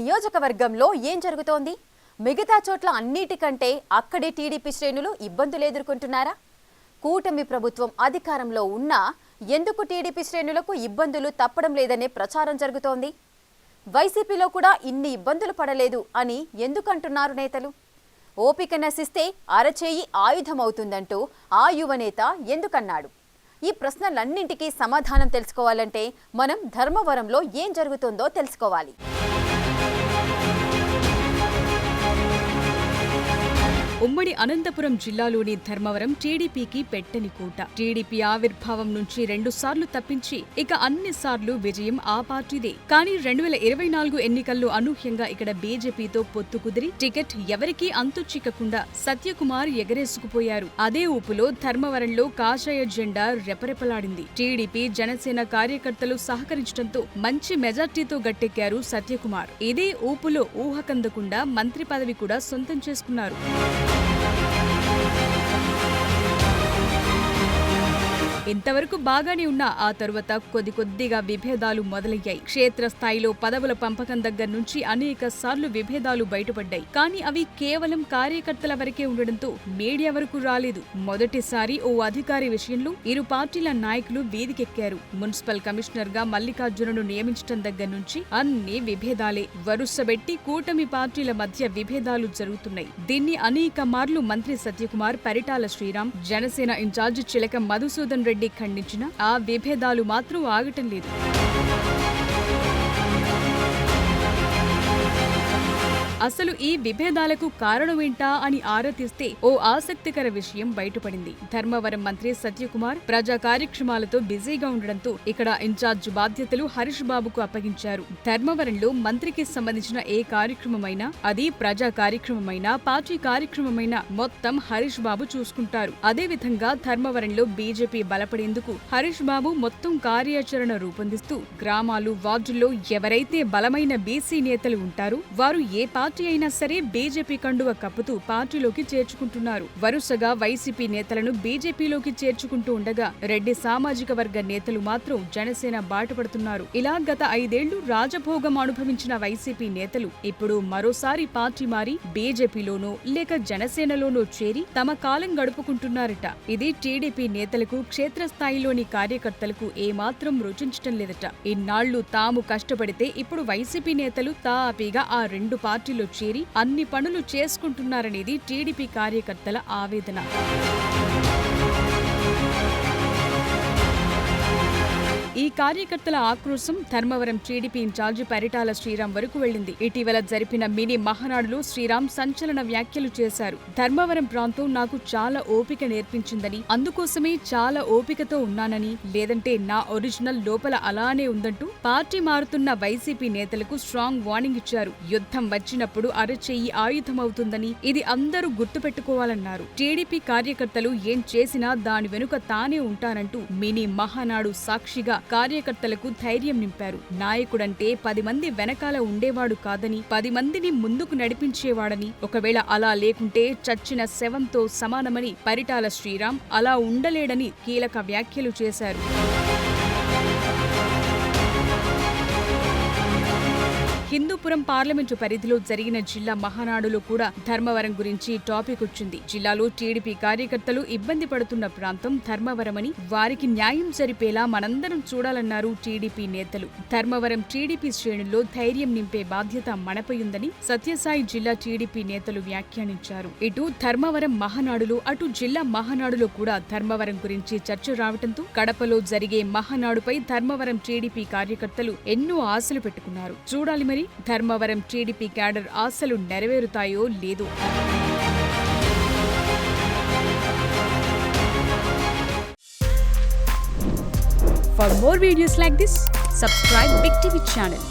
నియోజకవర్గంలో ఏం జరుగుతోంది? మిగతా చోట్ల అన్నిటికంటే అక్కడే టీడీపీ శ్రేణులు ఇబ్బందులు ఎదుర్కొంటున్నారా? కూటమి ప్రభుత్వం అధికారంలో ఉన్నా ఎందుకు టీడీపీ శ్రేణులకు ఇబ్బందులు తప్పడం లేదనే ప్రచారం జరుగుతోంది. వైసీపీలో కూడా ఇన్ని ఇబ్బందులు పడలేదు అని ఎందుకంటున్నారు నేతలు? ఓపిక నశిస్తే అరచేయి ఆయుధమవుతుందంటూ ఆ యువనేత ఎందుకన్నాడు? ఈ ప్రశ్నలన్నింటికీ సమాధానం తెలుసుకోవాలంటే మనం ధర్మవరంలో ఏం జరుగుతుందో తెలుసుకోవాలి. ఉమ్మడి అనంతపురం జిల్లాలోని ధర్మవరం టీడీపీకి పెట్టని కోట. టీడీపీ ఆవిర్భావం నుంచి 2 సార్లు తప్పించి ఇక అన్ని సార్లు విజయం ఆ పార్టీదే. కానీ 2024 ఎన్నికల్లో అనూహ్యంగా ఇక్కడ బీజేపీతో పొత్తు కుదిరి టికెట్ ఎవరికీ అంతు చిక్కకుండా సత్యకుమార్ ఎగరేసుకుపోయారు. అదే ఊపులో ధర్మవరంలో కాషాయ జెండా రెపరెపలాడింది. టీడీపీ జనసేన కార్యకర్తలు సహకరించడంతో మంచి మెజార్టీతో గట్టెక్కారు సత్యకుమార్. ఇదే ఊపులో ఊహకందకుండా మంత్రి పదవి కూడా సొంతం చేసుకున్నారు. ఇంతవరకు బాగానే ఉన్న ఆ తరువాత కొద్దిగా విభేదాలు మొదలయ్యాయి. క్షేత్రస్థాయిలో పదవుల పంపకం దగ్గర నుంచి అనేక సార్లు విభేదాలు బయటపడ్డాయి. కానీ అవి కేవలం కార్యకర్తల వరకే ఉండడంతో మీడియా వరకు రాలేదు. మొదటిసారి ఓ అధికారి విషయంలో ఇరు పార్టీల నాయకులు వేదికెక్కారు. మున్సిపల్ కమిషనర్ గా మల్లికార్జునను నియమించడం దగ్గర నుంచి అన్ని విభేదాలే. వరుసబెట్టి కూటమి పార్టీల మధ్య విభేదాలు జరుగుతున్నాయి. దీన్ని అనేక మార్లు మంత్రి సత్యకుమార్, పరిటాల శ్రీరామ్, జనసేన ఇన్ఛార్జి చిలక మధుసూదన్ రెడ్డి ఖండించిన ఆ విభేదాలు మాత్రం ఆగటం లేదు. అసలు ఈ విభేదాలకు కారణమేంటా అని ఆరా తీస్తే ఓ ఆసక్తికర విషయం బయటపడింది. ధర్మవరం మంత్రి సత్యకుమార్ ప్రజా కార్యక్రమాలతో బిజీగా ఉండడంతో ఇక్కడ ఇన్ఛార్జ్ బాధ్యతలు హరీష్ బాబుకు అప్పగించారు. ధర్మవరంలో మంత్రికి సంబంధించిన ఏ కార్యక్రమమైనా, అది ప్రజా కార్యక్రమమైనా, పార్టీ కార్యక్రమమైనా మొత్తం హరీష్ బాబు చూసుకుంటారు. అదేవిధంగా ధర్మవరంలో బీజేపీ బలపడేందుకు హరీష్ బాబు మొత్తం కార్యాచరణ రూపొందిస్తూ గ్రామాలు, వార్డుల్లో ఎవరైతే బలమైన బీసీ నేతలు ఉంటారో వారు ఏ పార్టీ అయినా సరే బీజేపీ కండువ కప్పుతూ పార్టీలోకి చేర్చుకుంటున్నారు. వరుసగా వైసీపీ నేతలను బీజేపీలోకి చేర్చుకుంటూ ఉండగా రెడ్డి సామాజిక వర్గ నేతలు మాత్రం జనసేన బాటపడుతున్నారు. ఇలా గత 5 ఏళ్లు రాజభోగం అనుభవించిన వైసీపీ నేతలు ఇప్పుడు మరోసారి పార్టీ మారి బీజేపీలోనో లేక జనసేనలోనో చేరి తమ కాలం గడుపుకుంటున్నారట. ఇది టీడీపీ నేతలకు, క్షేత్రస్థాయిలోని కార్యకర్తలకు ఏమాత్రం రుచించటం లేదట. ఇన్నాళ్లు తాము కష్టపడితే ఇప్పుడు వైసీపీ నేతలు తాపీగా ఆ 2 పార్టీలు చేరి అన్ని పనులు చేసుకుంటున్నారనేది టీడీపీ కార్యకర్తల ఆవేదన. ఈ కార్యకర్తల ఆక్రోశం ధర్మవరం టీడీపీ ఇన్ఛార్జి పరిటాల శ్రీరామ్ వరకు వెళ్లింది. ఇటీవల జరిపిన మినీ మహానాడులో శ్రీరామ్ సంచలన వ్యాఖ్యలు చేశారు. ధర్మవరం ప్రాంతం నాకు చాలా ఓపిక నేర్పించిందని, అందుకోసమే చాలా ఓపికతో ఉన్నానని, లేదంటే నా ఒరిజినల్ లోపల అలానే ఉందంటూ పార్టీ మారుతున్న వైసీపీ నేతలకు స్ట్రాంగ్ వార్నింగ్ ఇచ్చారు. యుద్ధం వచ్చినప్పుడు అరచెయ్యి ఆయుధమవుతుందని ఇది అందరూ గుర్తుపెట్టుకోవాలన్నారు. టీడీపీ కార్యకర్తలు ఏం చేసినా దాని వెనుక తానే ఉంటానంటూ మినీ మహానాడు సాక్షిగా కార్యకర్తలకు ధైర్యం నింపారు. నాయకుడంటే 10 మంది వెనకాల ఉండేవాడు కాదని, 10 మందిని ముందుకు నడిపించేవాడని, ఒకవేళ అలా లేకుంటే చచ్చిన శవంతో సమానమని పరిటాల శ్రీరామ్ అలా ఉండలేడని కీలక వ్యాఖ్యలు చేశారు. హిందూపురం పార్లమెంటు పరిధిలో జరిగిన జిల్లా మహానాడులో కూడా ధర్మవరం గురించి టాపిక్ వచ్చింది. జిల్లాలో టీడీపీ కార్యకర్తలు ఇబ్బంది పడుతున్న ప్రాంతం ధర్మవరమని, వారికి న్యాయం జరిపేలా మనందరం చూడాలన్నారు టీడీపీ నేతలు. ధర్మవరం టీడీపీ శ్రేణుల్లో ధైర్యం నింపే బాధ్యత మనపై ఉందని సత్యసాయి జిల్లా టీడీపీ నేతలు వ్యాఖ్యానించారు. ఇటు ధర్మవరం మహానాడులో, అటు జిల్లా మహానాడులో కూడా ధర్మవరం గురించి చర్చ రావడంతో కడపలో జరిగే మహానాడుపై ధర్మవరం టీడీపీ కార్యకర్తలు ఎన్నో ఆశలు పెట్టుకున్నారు. చూడాలి మరి ధర్మవరం టీడీపీ క్యాడర్ ఆశలు నెరవేరుతాయో లేదో. For more videos like this, subscribe Big TV channel.